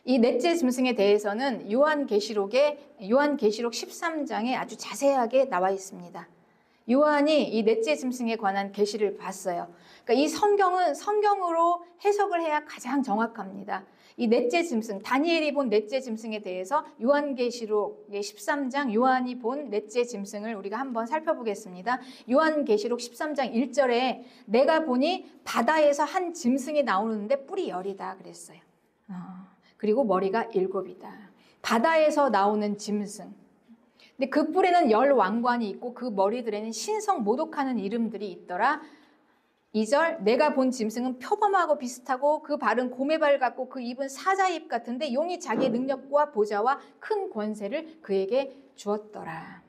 이 넷째 짐승에 대해서는 요한계시록 13장에 아주 자세하게 나와 있습니다. 요한이 이 넷째 짐승에 관한 계시를 봤어요. 그러니까 이 성경은 성경으로 해석을 해야 가장 정확합니다. 이 넷째 짐승, 다니엘이 본 넷째 짐승에 대해서 요한계시록 13장 요한이 본 넷째 짐승을 우리가 한번 살펴보겠습니다. 요한계시록 13장 1절에 내가 보니 바다에서 한 짐승이 나오는데 뿔이 10이다 그랬어요. 그리고 머리가 7이다. 바다에서 나오는 짐승. 근데 그 뿔에는 10 왕관이 있고 그 머리들에는 신성 모독하는 이름들이 있더라. 2절 내가 본 짐승은 표범하고 비슷하고 그 발은 곰의 발 같고 그 입은 사자의 입 같은데 용이 자기의 능력과 보좌와 큰 권세를 그에게 주었더라.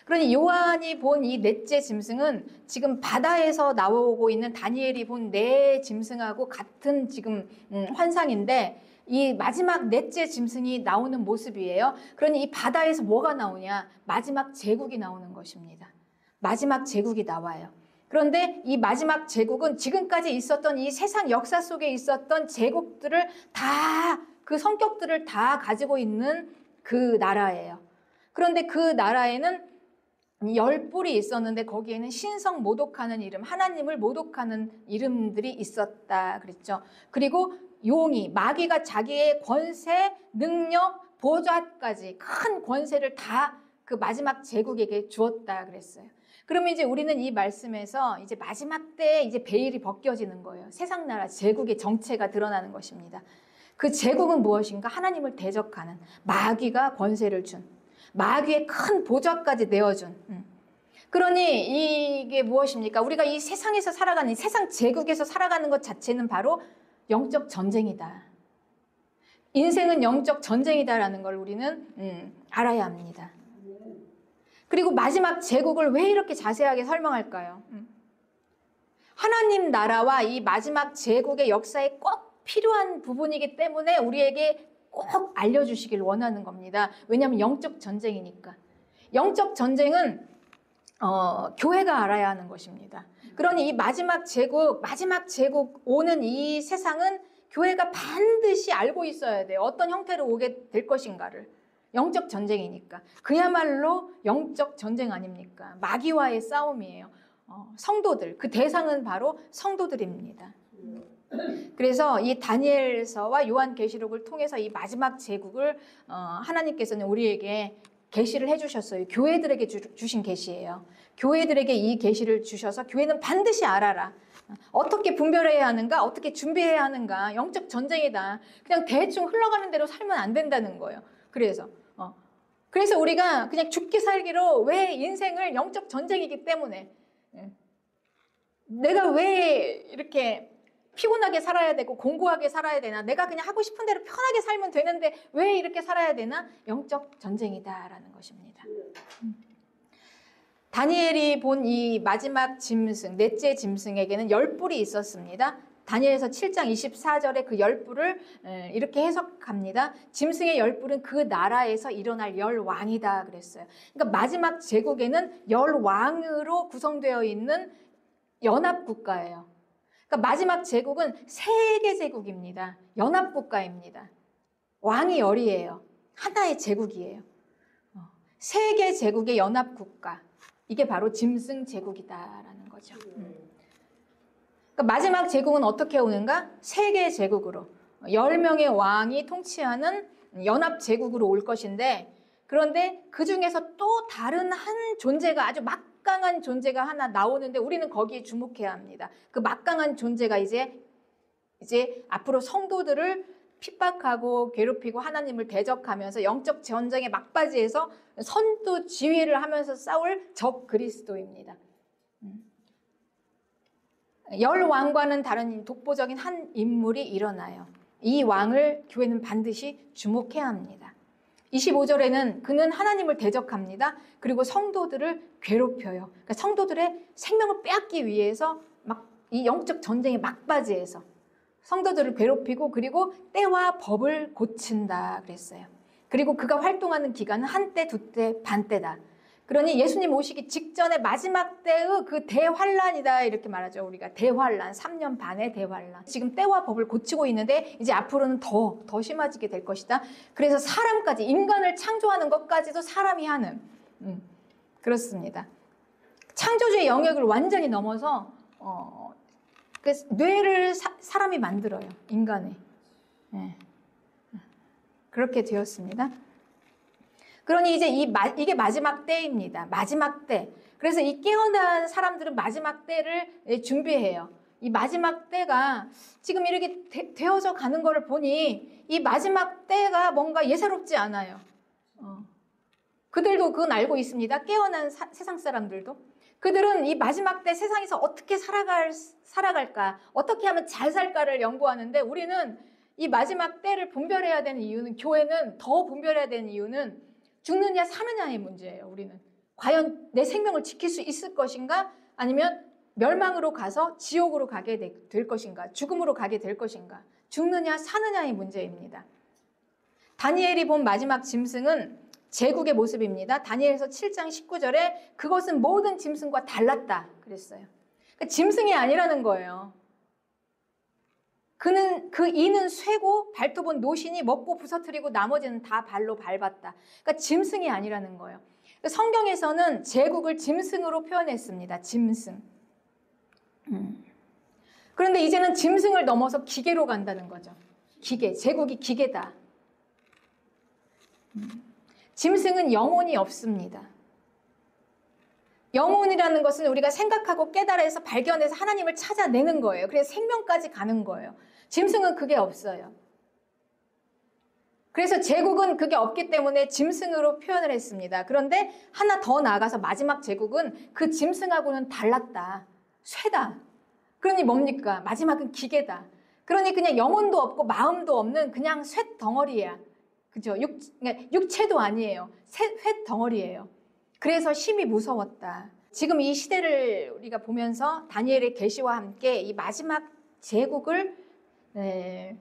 그러니 요한이 본 이 넷째 짐승은 지금 바다에서 나오고 있는 다니엘이 본 네 짐승하고 같은 지금 환상인데 이 마지막 넷째 짐승이 나오는 모습이에요. 그러니 이 바다에서 뭐가 나오냐? 마지막 제국이 나오는 것입니다. 마지막 제국이 나와요. 그런데 이 마지막 제국은 지금까지 있었던 이 세상 역사 속에 있었던 제국들을 다, 그 성격들을 다 가지고 있는 그 나라예요. 그런데 그 나라에는 10뿔이 있었는데 거기에는 신성 모독하는 이름, 하나님을 모독하는 이름들이 있었다 그랬죠. 그리고 용이, 마귀가 자기의 권세, 능력, 보좌까지 큰 권세를 다 그 마지막 제국에게 주었다 그랬어요. 그러면 이제 우리는 이 말씀에서 이제 마지막 때에 이제 베일이 벗겨지는 거예요. 세상 나라 제국의 정체가 드러나는 것입니다. 그 제국은 무엇인가? 하나님을 대적하는, 마귀가 권세를 준, 마귀의 큰 보좌까지 내어준. 그러니 이게 무엇입니까? 우리가 이 세상에서 살아가는, 이 세상 제국에서 살아가는 것 자체는 바로 영적 전쟁이다. 인생은 영적 전쟁이다라는 걸 우리는 알아야 합니다. 그리고 마지막 제국을 왜 이렇게 자세하게 설명할까요? 하나님 나라와 이 마지막 제국의 역사에 꼭 필요한 부분이기 때문에 우리에게 꼭 알려주시길 원하는 겁니다. 왜냐하면 영적 전쟁이니까. 영적 전쟁은 교회가 알아야 하는 것입니다. 그러니 이 마지막 제국 오는 이 세상은 교회가 반드시 알고 있어야 돼요. 어떤 형태로 오게 될 것인가를. 영적 전쟁이니까. 그야말로 영적 전쟁 아닙니까? 마귀와의 싸움이에요. 성도들, 그 대상은 바로 성도들입니다. 그래서 이 다니엘서와 요한계시록을 통해서 이 마지막 제국을 하나님께서는 우리에게 계시를 해주셨어요. 교회들에게 주신 계시예요. 교회들에게 이 계시를 주셔서 교회는 반드시 알아라. 어떻게 분별해야 하는가? 어떻게 준비해야 하는가? 영적 전쟁이다. 그냥 대충 흘러가는 대로 살면 안 된다는 거예요. 그래서 우리가 그냥 죽기 살기로 왜 인생을 영적 전쟁이기 때문에 내가 왜 이렇게 피곤하게 살아야 되고 공고하게 살아야 되나? 내가 그냥 하고 싶은 대로 편하게 살면 되는데 왜 이렇게 살아야 되나? 영적 전쟁이다라는 것입니다. 다니엘이 본 이 마지막 짐승, 넷째 짐승에게는 10뿔이 있었습니다. 다니엘서 7장 24절에 그 10뿔을 이렇게 해석합니다. 짐승의 10뿔은 그 나라에서 일어날 10왕이다 그랬어요. 그러니까 마지막 제국에는 10왕으로 구성되어 있는 연합국가예요. 그러니까 마지막 제국은 세계 제국입니다. 연합국가입니다. 왕이 10이에요. 하나의 제국이에요. 세계 제국의 연합국가. 이게 바로 짐승 제국이다라는 거죠. 그러니까 마지막 제국은 어떻게 오는가? 세계 제국으로 10명의 왕이 통치하는 연합 제국으로 올 것인데, 그런데 그 중에서 또 다른 한 존재가, 아주 막강한 존재가 하나 나오는데 우리는 거기에 주목해야 합니다. 그 막강한 존재가 이제 앞으로 성도들을 핍박하고 괴롭히고 하나님을 대적하면서 영적 전쟁의 막바지에서 선두 지휘를 하면서 싸울 적 그리스도입니다. 10왕과는 다른 독보적인 한 인물이 일어나요. 이 왕을 교회는 반드시 주목해야 합니다. 25절에는 그는 하나님을 대적합니다. 그리고 성도들을 괴롭혀요. 그러니까 성도들의 생명을 빼앗기 위해서 막 이 영적 전쟁의 막바지에서 성도들을 괴롭히고 그리고 때와 법을 고친다 그랬어요. 그리고 그가 활동하는 기간은 한때, 두때, 반때다. 그러니 예수님 오시기 직전에 마지막 때의 그 대환란이다 이렇게 말하죠. 우리가 대환란, 3년 반의 대환란. 지금 때와 법을 고치고 있는데 이제 앞으로는 더 심해지게 될 것이다. 그래서 사람까지, 인간을 창조하는 것까지도 사람이 하는, 그렇습니다. 창조주의 영역을 완전히 넘어서 그 뇌를 사람이 만들어요. 인간의. 네. 그렇게 되었습니다. 그러니 이제 이게 마지막 때입니다. 마지막 때. 그래서 이 깨어난 사람들은 마지막 때를 준비해요. 이 마지막 때가 지금 이렇게 되어져 가는 것을 보니 이 마지막 때가 뭔가 예사롭지 않아요. 그들도 그건 알고 있습니다. 깨어난 세상 사람들도. 그들은 이 마지막 때 세상에서 어떻게 살아갈까, 어떻게 하면 잘 살까를 연구하는데 우리는 이 마지막 때를 분별해야 되는 이유는, 교회는 더 분별해야 되는 이유는 죽느냐 사느냐의 문제예요. 우리는 과연 내 생명을 지킬 수 있을 것인가, 아니면 멸망으로 가서 지옥으로 가게 될 것인가, 죽음으로 가게 될 것인가, 죽느냐 사느냐의 문제입니다. 다니엘이 본 마지막 짐승은 제국의 모습입니다. 다니엘서 7장 19절에 그것은 모든 짐승과 달랐다 그랬어요. 그러니까 짐승이 아니라는 거예요. 이는 쇠고 발톱은 노신이 먹고 부서뜨리고 나머지는 다 발로 밟았다. 그러니까 짐승이 아니라는 거예요. 성경에서는 제국을 짐승으로 표현했습니다. 짐승. 그런데 이제는 짐승을 넘어서 기계로 간다는 거죠. 기계, 제국이 기계다. 짐승은 영혼이 없습니다. 영혼이라는 것은 우리가 생각하고 깨달아서 발견해서 하나님을 찾아내는 거예요. 그래서 생명까지 가는 거예요. 짐승은 그게 없어요. 그래서 제국은 그게 없기 때문에 짐승으로 표현을 했습니다. 그런데 하나 더 나아가서 마지막 제국은 그 짐승하고는 달랐다. 쇠다. 그러니 뭡니까? 마지막은 기계다. 그러니 그냥 영혼도 없고 마음도 없는 그냥 쇠 덩어리야. 그죠? 육체도 아니에요. 쇠 덩어리예요. 그래서 심히 무서웠다. 지금 이 시대를 우리가 보면서 다니엘의 계시와 함께 이 마지막 제국을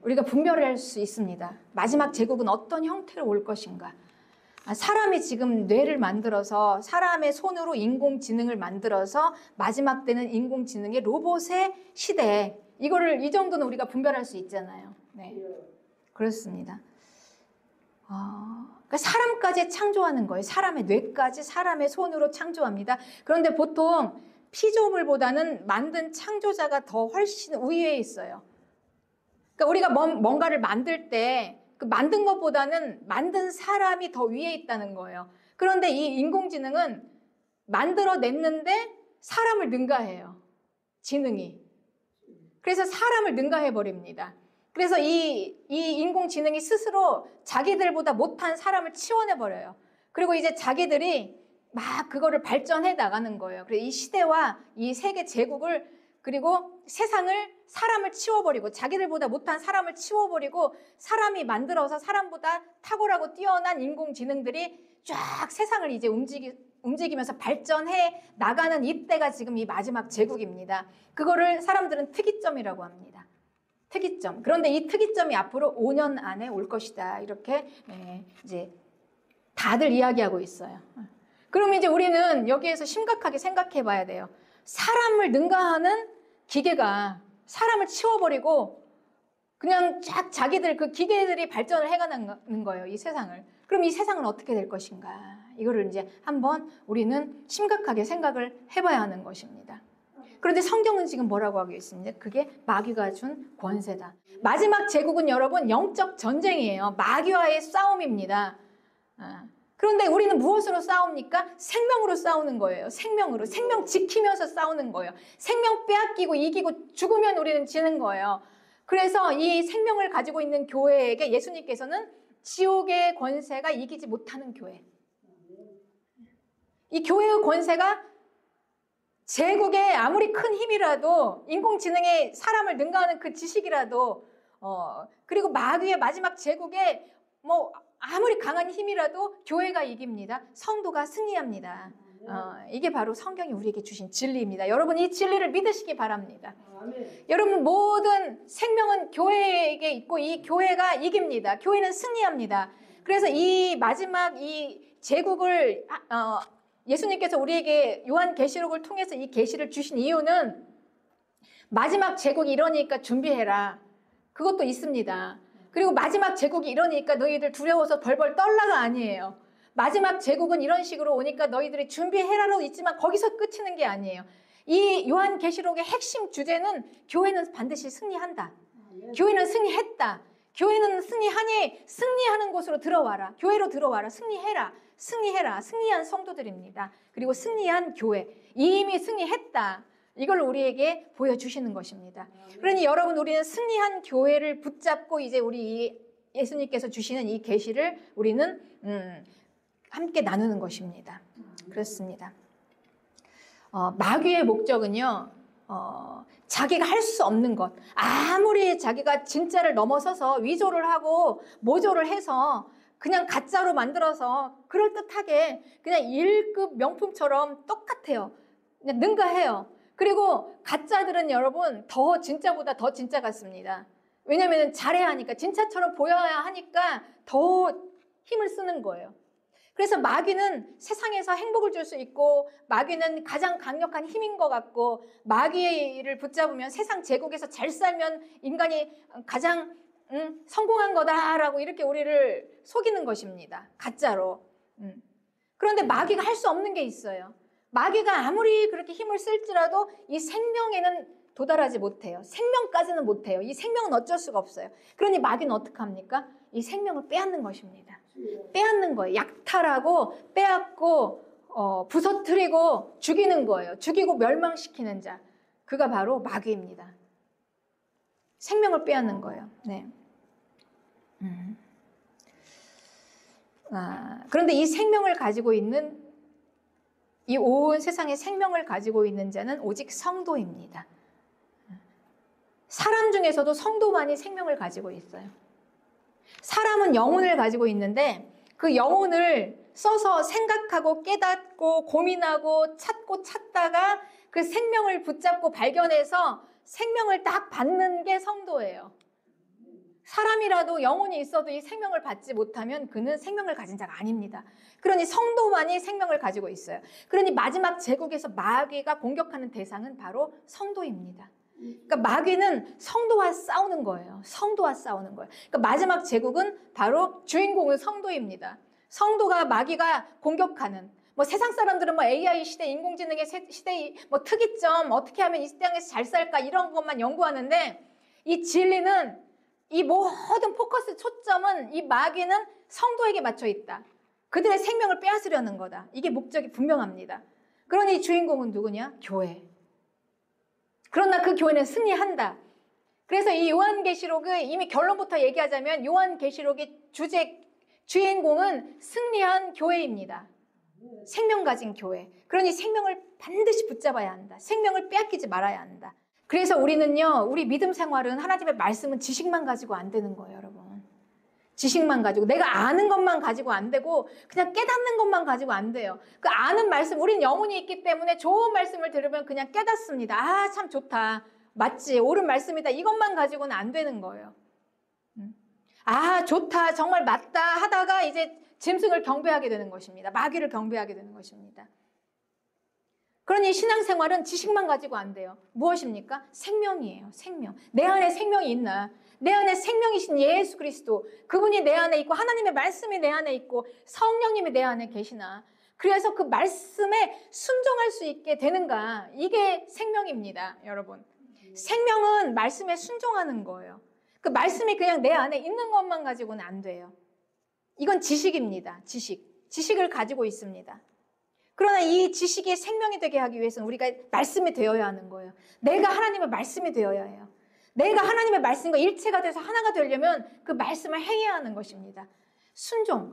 우리가 분별할 수 있습니다. 마지막 제국은 어떤 형태로 올 것인가. 사람이 지금 뇌를 만들어서 사람의 손으로 인공지능을 만들어서 마지막 때는 인공지능의 로봇의 시대. 이 정도는 우리가 분별할 수 있잖아요. 네, 그렇습니다. 그러니까 사람까지 창조하는 거예요. 사람의 뇌까지 사람의 손으로 창조합니다. 그런데 보통 피조물보다는 만든 창조자가 더 훨씬 우위에 있어요. 그러니까 우리가 뭔가를 만들 때 그 만든 것보다는 만든 사람이 더 위에 있다는 거예요. 그런데 이 인공지능은 만들어냈는데 사람을 능가해요. 지능이. 그래서 사람을 능가해 버립니다. 그래서 이 인공지능이 스스로 자기들보다 못한 사람을 치워내버려요. 그리고 이제 자기들이 막 그거를 발전해 나가는 거예요. 그래서 이 시대와 이 세계 제국을, 그리고 세상을, 사람을 치워버리고, 자기들보다 못한 사람을 치워버리고, 사람이 만들어서 사람보다 탁월하고 뛰어난 인공지능들이 쫙 세상을 이제 움직이면서 발전해 나가는 이때가 지금 이 마지막 제국입니다. 그거를 사람들은 특이점이라고 합니다. 특이점. 그런데 이 특이점이 앞으로 5년 안에 올 것이다. 이렇게 이제 다들 이야기하고 있어요. 그럼 이제 우리는 여기에서 심각하게 생각해 봐야 돼요. 사람을 능가하는 기계가 사람을 치워버리고 그냥 쫙 자기들 그 기계들이 발전을 해가는 거예요. 이 세상을. 그럼 이 세상은 어떻게 될 것인가. 이거를 이제 한번 우리는 심각하게 생각을 해봐야 하는 것입니다. 그런데 성경은 지금 뭐라고 하고 있습니까? 그게 마귀가 준 권세다. 마지막 제국은 여러분 영적 전쟁이에요. 마귀와의 싸움입니다. 그런데 우리는 무엇으로 싸웁니까? 생명으로 싸우는 거예요. 생명으로. 생명 지키면서 싸우는 거예요. 생명 빼앗기고 이기고 죽으면 우리는 지는 거예요. 그래서 이 생명을 가지고 있는 교회에게 예수님께서는 지옥의 권세가 이기지 못하는 교회. 이 교회의 권세가 제국의 아무리 큰 힘이라도, 인공지능의 사람을 능가하는 그 지식이라도, 그리고 마귀의 마지막 제국에 아무리 강한 힘이라도 교회가 이깁니다. 성도가 승리합니다. 이게 바로 성경이 우리에게 주신 진리입니다. 여러분 이 진리를 믿으시기 바랍니다. 여러분 모든 생명은 교회에게 있고 이 교회가 이깁니다. 교회는 승리합니다. 그래서 이 마지막 이 제국을 예수님께서 우리에게 요한계시록을 통해서 이 계시를 주신 이유는 마지막 제국이 이러니까 준비해라. 그것도 있습니다. 그리고 마지막 제국이 이러니까 너희들 두려워서 벌벌 떨라가 아니에요. 마지막 제국은 이런 식으로 오니까 너희들이 준비해라로 있지만 거기서 끝이는 게 아니에요. 이 요한계시록의 핵심 주제는 교회는 반드시 승리한다. 교회는 승리했다. 교회는 승리하니 승리하는 곳으로 들어와라. 교회로 들어와라. 승리해라. 승리해라. 승리한 성도들입니다. 그리고 승리한 교회. 이미 승리했다. 이걸 우리에게 보여주시는 것입니다. 그러니 여러분, 우리는 승리한 교회를 붙잡고 이제 우리 예수님께서 주시는 이 계시를 우리는 함께 나누는 것입니다. 그렇습니다. 마귀의 목적은요, 자기가 할 수 없는 것, 아무리 자기가 진짜를 넘어서서 위조를 하고 모조를 해서 그냥 가짜로 만들어서 그럴듯하게 그냥 1급 명품처럼 똑같아요. 그냥 능가해요. 그리고 가짜들은 여러분 더 진짜보다 더 진짜 같습니다. 왜냐하면 잘해야 하니까, 진짜처럼 보여야 하니까 더 힘을 쓰는 거예요. 그래서 마귀는 세상에서 행복을 줄 수 있고, 마귀는 가장 강력한 힘인 것 같고, 마귀를 붙잡으면 세상 제국에서 잘 살면 인간이 가장 성공한 거다라고 이렇게 우리를 속이는 것입니다. 가짜로. 그런데 마귀가 할 수 없는 게 있어요. 마귀가 아무리 그렇게 힘을 쓸지라도 이 생명에는 도달하지 못해요. 생명까지는 못해요. 이 생명은 어쩔 수가 없어요. 그러니 마귀는 어떻게 합니까? 이 생명을 빼앗는 것입니다. 빼앗는 거예요. 약탈하고 빼앗고 부서뜨리고 죽이는 거예요. 죽이고 멸망시키는 자. 그가 바로 마귀입니다. 생명을 빼앗는 거예요. 네. 그런데 이 생명을 가지고 있는, 이 온 세상에 생명을 가지고 있는 자는 오직 성도입니다. 사람 중에서도 성도만이 생명을 가지고 있어요. 사람은 영혼을 가지고 있는데 그 영혼을 써서 생각하고 깨닫고 고민하고 찾고 찾다가 그 생명을 붙잡고 발견해서 생명을 딱 받는 게 성도예요. 사람이라도 영혼이 있어도 이 생명을 받지 못하면 그는 생명을 가진 자가 아닙니다. 그러니 성도만이 생명을 가지고 있어요. 그러니 마지막 제국에서 마귀가 공격하는 대상은 바로 성도입니다. 그러니까 마귀는 성도와 싸우는 거예요. 성도와 싸우는 거예요. 그러니까 마지막 제국은 바로 주인공은 성도입니다. 성도가 마귀가 공격하는, 뭐 세상 사람들은 뭐 AI 시대, 인공지능의 시대, 뭐 특이점, 어떻게 하면 이 땅에서 잘 살까 이런 것만 연구하는데, 이 진리는, 이 모든 포커스 초점은 이 마귀는 성도에게 맞춰 있다. 그들의 생명을 빼앗으려는 거다. 이게 목적이 분명합니다. 그러니 주인공은 누구냐? 교회. 그러나 그 교회는 승리한다. 그래서 이 요한계시록의 이미 결론부터 얘기하자면 요한계시록의 주인공은 승리한 교회입니다. 생명 가진 교회. 그러니 생명을 반드시 붙잡아야 한다. 생명을 빼앗기지 말아야 한다. 그래서 우리는요, 우리 믿음 생활은, 하나님의 말씀은 지식만 가지고 안 되는 거예요, 여러분. 지식만 가지고, 내가 아는 것만 가지고 안 되고, 그냥 깨닫는 것만 가지고 안 돼요. 그 아는 말씀, 우린 영혼이 있기 때문에 좋은 말씀을 들으면 그냥 깨닫습니다. 아, 참 좋다. 맞지. 옳은 말씀이다. 이것만 가지고는 안 되는 거예요. 아, 좋다. 정말 맞다. 하다가 이제 짐승을 경배하게 되는 것입니다. 마귀를 경배하게 되는 것입니다. 그러니 신앙생활은 지식만 가지고 안 돼요. 무엇입니까? 생명이에요. 생명. 내 안에 생명이 있나? 내 안에 생명이신 예수 그리스도, 그분이 내 안에 있고 하나님의 말씀이 내 안에 있고 성령님이 내 안에 계시나? 그래서 그 말씀에 순종할 수 있게 되는가? 이게 생명입니다, 여러분. 생명은 말씀에 순종하는 거예요. 그 말씀이 그냥 내 안에 있는 것만 가지고는 안 돼요. 이건 지식입니다. 지식을 가지고 있습니다. 그러나 이 지식이 생명이 되게 하기 위해서는 우리가 말씀이 되어야 하는 거예요. 내가 하나님의 말씀이 되어야 해요. 내가 하나님의 말씀과 일체가 돼서 하나가 되려면 그 말씀을 행해야 하는 것입니다. 순종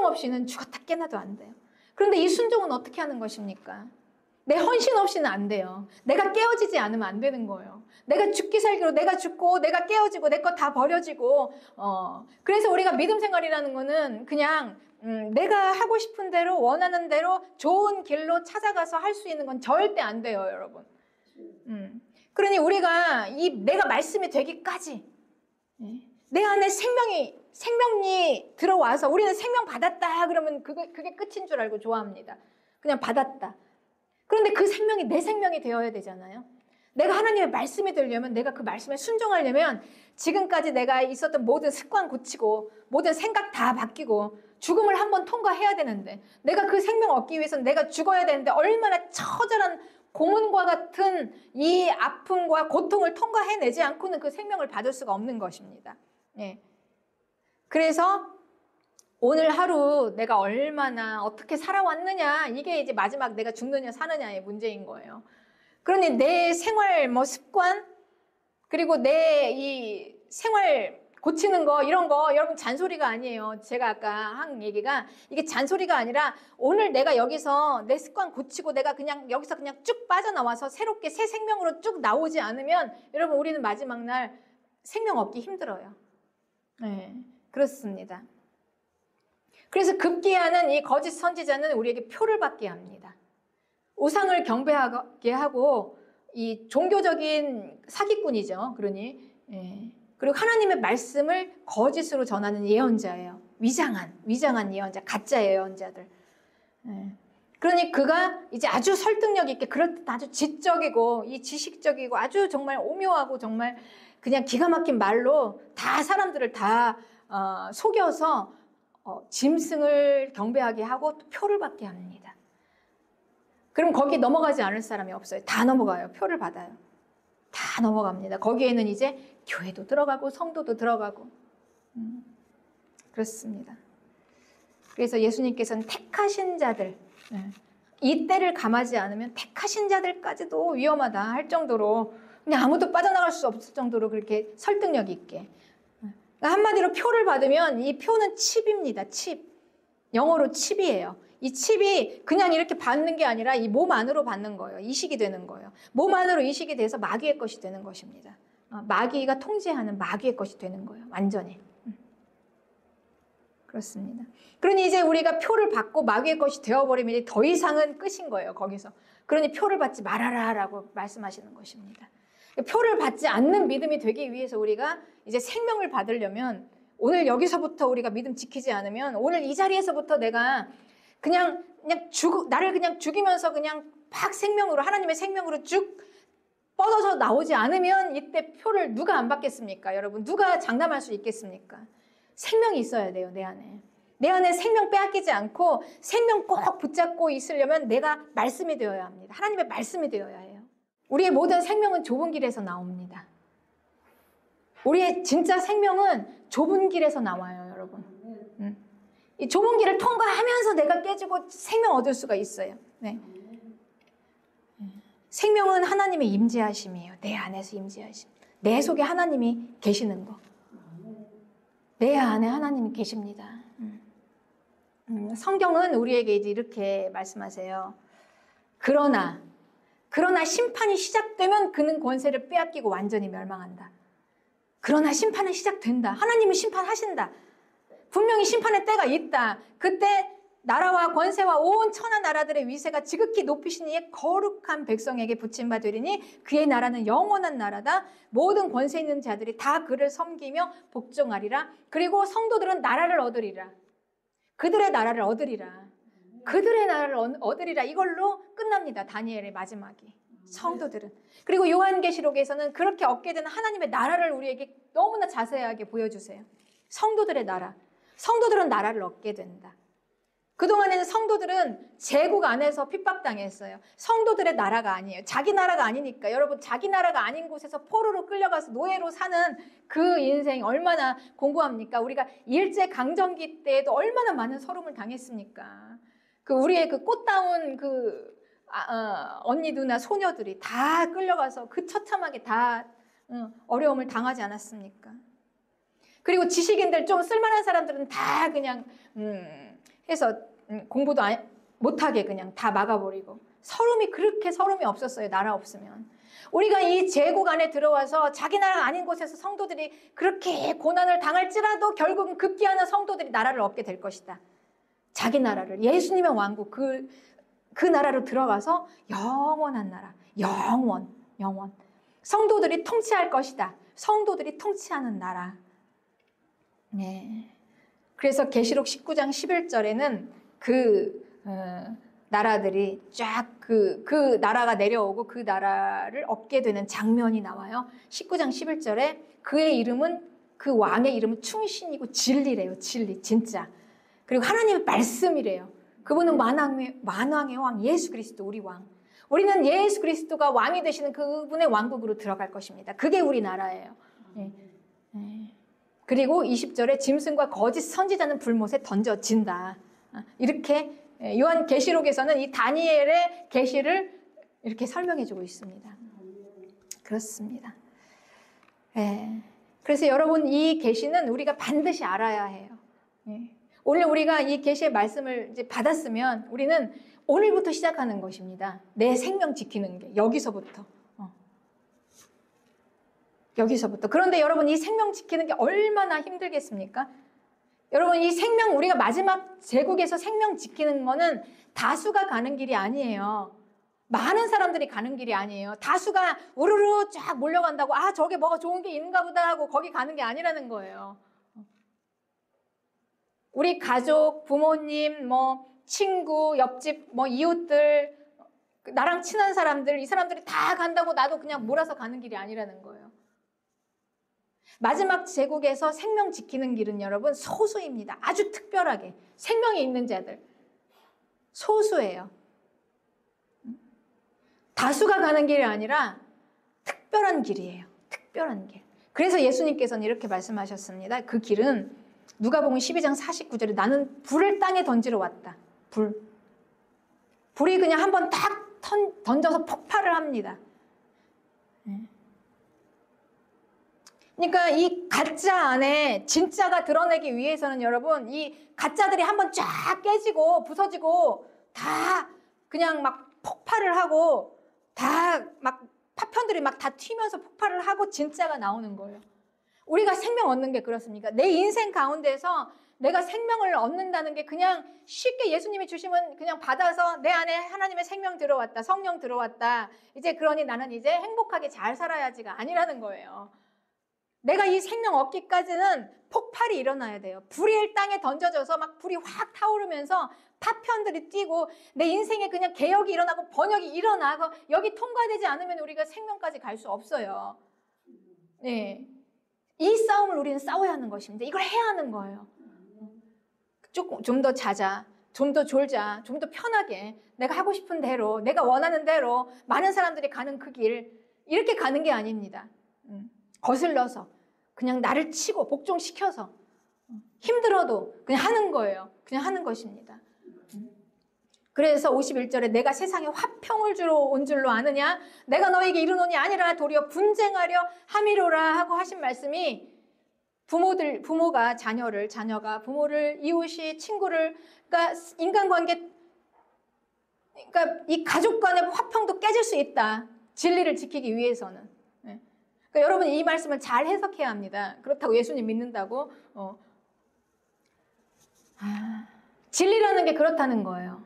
없이는 죽었다 깨나도 안 돼요. 그런데 이 순종은 어떻게 하는 것입니까? 내 헌신 없이는 안 돼요. 내가 깨어지지 않으면 안 되는 거예요. 내가 죽기 살기로 내가 죽고 내가 깨어지고 내 거 다 버려지고 그래서 우리가 믿음 생활이라는 거는 그냥 내가 하고 싶은 대로 원하는 대로 좋은 길로 찾아가서 할 수 있는 건 절대 안 돼요, 여러분. 그러니 우리가 내가 말씀이 되기까지 내 안에 생명이 들어와서 우리는 생명 받았다 그러면 그게 끝인 줄 알고 좋아합니다. 그냥 받았다. 그런데 그 생명이 내 생명이 되어야 되잖아요. 내가 하나님의 말씀이 되려면, 내가 그 말씀에 순종하려면 지금까지 내가 있었던 모든 습관 고치고 모든 생각 다 바뀌고 죽음을 한번 통과해야 되는데, 내가 그 생명 얻기 위해서는 내가 죽어야 되는데 얼마나 처절한 고문과 같은 이 아픔과 고통을 통과해내지 않고는 그 생명을 받을 수가 없는 것입니다. 예. 그래서 오늘 하루 내가 얼마나 어떻게 살아왔느냐, 이게 이제 마지막 내가 죽느냐 사느냐의 문제인 거예요. 그러니 내 생활 습관, 그리고 내 이 생활 고치는 거, 이런 거 여러분 잔소리가 아니에요. 제가 아까 한 얘기가 이게 잔소리가 아니라, 오늘 내가 여기서 내 습관 고치고 내가 그냥 여기서 그냥 쭉 빠져나와서 새롭게 새 생명으로 쭉 나오지 않으면 여러분, 우리는 마지막 날 생명 얻기 힘들어요. 네, 그렇습니다. 그래서 급기야는 이 거짓 선지자는 우리에게 표를 받게 합니다. 우상을 경배하게 하고 이 종교적인 사기꾼이죠. 그러니 그리고 하나님의 말씀을 거짓으로 전하는 예언자예요. 위장한 예언자, 가짜 예언자들. 그러니 그가 이제 아주 설득력 있게, 그렇듯 아주 지적이고 이 지식적이고 아주 정말 오묘하고 정말 그냥 기가 막힌 말로 다 사람들을 다 속여서 짐승을 경배하게 하고 또 표를 받게 합니다. 그럼 거기 넘어가지 않을 사람이 없어요. 다 넘어가요. 표를 받아요. 다 넘어갑니다. 거기에는 이제 교회도 들어가고 성도도 들어가고 그렇습니다. 그래서 예수님께서는 택하신 자들, 이 때를 감하지 않으면 택하신 자들까지도 위험하다 할 정도로, 그냥 아무도 빠져나갈 수 없을 정도로 그렇게 설득력 있게, 한마디로 표를 받으면 이 표는 칩입니다. 칩. 영어로 칩이에요. 이 칩이 그냥 이렇게 받는 게 아니라 이 몸 안으로 받는 거예요. 이식이 되는 거예요. 몸 안으로 이식이 돼서 마귀의 것이 되는 것입니다. 마귀가 통제하는 마귀의 것이 되는 거예요. 완전히. 그렇습니다. 그러니 이제 우리가 표를 받고 마귀의 것이 되어버리면 더 이상은 끝인 거예요. 거기서. 그러니 표를 받지 말아라 라고 말씀하시는 것입니다. 표를 받지 않는 믿음이 되기 위해서 우리가 이제 생명을 받으려면, 오늘 여기서부터 우리가 믿음 지키지 않으면, 오늘 이 자리에서부터 내가 나를 그냥 죽이면서 그냥 막 생명으로, 하나님의 생명으로 쭉 뻗어서 나오지 않으면 이때 표를 누가 안 받겠습니까? 여러분, 누가 장담할 수 있겠습니까? 생명이 있어야 돼요, 내 안에. 내 안에 생명 빼앗기지 않고 생명 꼭 붙잡고 있으려면 내가 말씀이 되어야 합니다. 하나님의 말씀이 되어야 해요. 우리의 모든 생명은 좁은 길에서 나옵니다. 우리의 진짜 생명은 좁은 길에서 나와요, 여러분. 이 좁은 길을 통과하면서 내가 깨지고 생명 얻을 수가 있어요. 네. 생명은 하나님의 임재하심이에요. 내 안에서 임재하심. 내 속에 하나님이 계시는 거. 내 안에 하나님이 계십니다. 성경은 우리에게 이제 이렇게 말씀하세요. 그러나 심판이 시작되면 그는 권세를 빼앗기고 완전히 멸망한다. 그러나 심판은 시작된다. 하나님은 심판하신다. 분명히 심판의 때가 있다. 그때 나라와 권세와 온 천하 나라들의 위세가 지극히 높이신 이의 거룩한 백성에게 붙임바 되리니 그의 나라는 영원한 나라다. 모든 권세 있는 자들이 다 그를 섬기며 복종하리라. 그리고 성도들은 나라를 얻으리라. 그들의 나라를 얻으리라. 그들의 나라를 얻으리라. 이걸로 끝납니다. 다니엘의 마지막이. 성도들은. 그리고 요한계시록에서는 그렇게 얻게 되는 하나님의 나라를 우리에게 너무나 자세하게 보여주세요. 성도들의 나라. 성도들은 나라를 얻게 된다. 그동안에는 성도들은 제국 안에서 핍박당했어요. 성도들의 나라가 아니에요. 자기 나라가 아니니까. 여러분, 자기 나라가 아닌 곳에서 포로로 끌려가서 노예로 사는 그 인생 얼마나 공고합니까? 우리가 일제강점기 때에도 얼마나 많은 서름을 당했습니까? 우리의 꽃다운 언니, 누나, 소녀들이 다 끌려가서 그 처참하게 다 어려움을 당하지 않았습니까? 그리고 지식인들, 좀 쓸만한 사람들은 다 그냥 해서 공부도 못하게 그냥 다 막아버리고, 그렇게 서름이 없었어요. 나라 없으면. 우리가 이 제국 안에 들어와서 자기 나라가 아닌 곳에서 성도들이 그렇게 고난을 당할지라도 결국은 급기야는 성도들이 나라를 얻게 될 것이다. 자기 나라를, 예수님의 왕국, 그 나라로 들어가서 영원한 나라, 영원. 성도들이 통치할 것이다. 성도들이 통치하는 나라. 네. 그래서 계시록 19장 11절에는 나라들이 쫙 그 나라가 내려오고 그 나라를 얻게 되는 장면이 나와요. 19장 11절에 그의 이름은, 그 왕의 이름은 충신이고 진리래요. 진리, 진짜. 그리고 하나님의 말씀이래요. 그분은 만왕의 왕 예수 그리스도, 우리 왕. 우리는 예수 그리스도가 왕이 되시는 그분의 왕국으로 들어갈 것입니다. 그게 우리 나라예요. 그리고 20절에 짐승과 거짓 선지자는 불못에 던져진다. 이렇게 요한계시록에서는 이 다니엘의 계시를 이렇게 설명해주고 있습니다. 그렇습니다. 그래서 여러분, 이 계시는 우리가 반드시 알아야 해요. 오늘 우리가 이 계시의 말씀을 이제 받았으면 우리는 오늘부터 시작하는 것입니다. 내 생명 지키는 게 여기서부터. 여기서부터. 그런데 여러분, 이 생명 지키는 게 얼마나 힘들겠습니까? 여러분, 이 생명, 우리가 마지막 제국에서 생명 지키는 거는 다수가 가는 길이 아니에요. 많은 사람들이 가는 길이 아니에요. 다수가 우르르 쫙 몰려간다고, 아, 저게 뭐가 좋은 게 있는가 보다 하고 거기 가는 게 아니라는 거예요. 우리 가족, 부모님, 뭐 친구, 옆집, 뭐 이웃들, 나랑 친한 사람들, 이 사람들이 다 간다고 나도 그냥 몰아서 가는 길이 아니라는 거예요. 마지막 제국에서 생명 지키는 길은 여러분 소수입니다. 아주 특별하게 생명이 있는 자들 소수예요. 다수가 가는 길이 아니라 특별한 길이에요. 특별한 길. 그래서 예수님께서는 이렇게 말씀하셨습니다. 그 길은 누가복음 12장 49절에 나는 불을 땅에 던지러 왔다. 불이 그냥 한번 딱 던져서 폭발을 합니다. 그러니까 이 가짜 안에 진짜가 드러내기 위해서는 여러분, 이 가짜들이 한번 쫙 깨지고 부서지고 다 그냥 막 폭발을 하고 다 막 파편들이 막 다 튀면서 폭발을 하고 진짜가 나오는 거예요. 우리가 생명 얻는 게 그렇습니까? 내 인생 가운데서 내가 생명을 얻는다는 게 그냥 쉽게 예수님이 주시면 그냥 받아서 내 안에 하나님의 생명 들어왔다, 성령 들어왔다, 이제 그러니 나는 이제 행복하게 잘 살아야지가 아니라는 거예요. 내가 이 생명 얻기까지는 폭발이 일어나야 돼요. 불이 땅에 던져져서 막 불이 확 타오르면서 파편들이 뛰고 내 인생에 그냥 개혁이 일어나고 번역이 일어나고 여기 통과되지 않으면 우리가 생명까지 갈 수 없어요. 네. 이 싸움을 우리는 싸워야 하는 것입니다. 이걸 해야 하는 거예요. 좀 더 자자, 좀 더 졸자, 좀 더 편하게 내가 하고 싶은 대로, 내가 원하는 대로 많은 사람들이 가는 그 길, 이렇게 가는 게 아닙니다. 거슬러서 그냥 나를 치고 복종시켜서 힘들어도 그냥 하는 거예요. 그냥 하는 것입니다. 그래서 51절에 내가 세상에 화평을 주러 온 줄로 아느냐? 내가 너에게 이르노니 아니라 도리어 분쟁하려 함이로라 하고 하신 말씀이 부모가 자녀를, 자녀가 부모를, 이웃이 친구를, 그러니까 인간관계, 그러니까 이 가족 간의 화평도 깨질 수 있다. 진리를 지키기 위해서는. 그러니까 여러분 이 말씀을 잘 해석해야 합니다. 그렇다고 예수님 믿는다고 진리라는 게 그렇다는 거예요.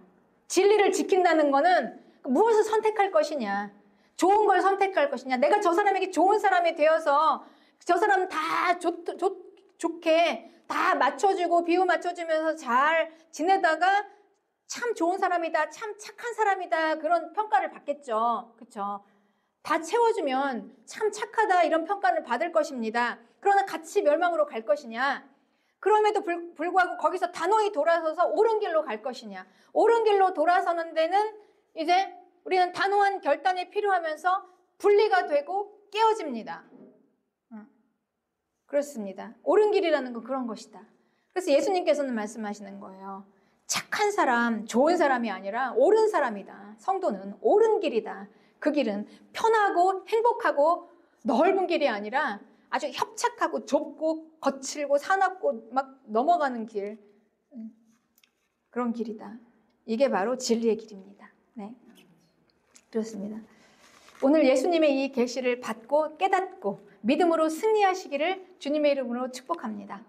진리를 지킨다는 거는 무엇을 선택할 것이냐, 좋은 걸 선택할 것이냐, 내가 저 사람에게 좋은 사람이 되어서 저 사람 다 좋게 다 맞춰주고 비유 맞춰주면서 잘 지내다가 참 좋은 사람이다, 참 착한 사람이다, 그런 평가를 받겠죠. 그렇죠? 다 채워주면 참 착하다 이런 평가를 받을 것입니다. 그러나 같이 멸망으로 갈 것이냐, 그럼에도 불구하고 거기서 단호히 돌아서서 옳은 길로 갈 것이냐, 옳은 길로 돌아서는 데는 이제 우리는 단호한 결단이 필요하면서 분리가 되고 깨어집니다. 그렇습니다. 옳은 길이라는 건 그런 것이다. 그래서 예수님께서는 말씀하시는 거예요. 착한 사람, 좋은 사람이 아니라 옳은 사람이다. 성도는 옳은 길이다. 그 길은 편하고 행복하고 넓은 길이 아니라 아주 협착하고 좁고 거칠고 사납고 막 넘어가는 길, 그런 길이다. 이게 바로 진리의 길입니다. 네, 그렇습니다. 오늘 예수님의 이 계시를 받고 깨닫고 믿음으로 승리하시기를 주님의 이름으로 축복합니다.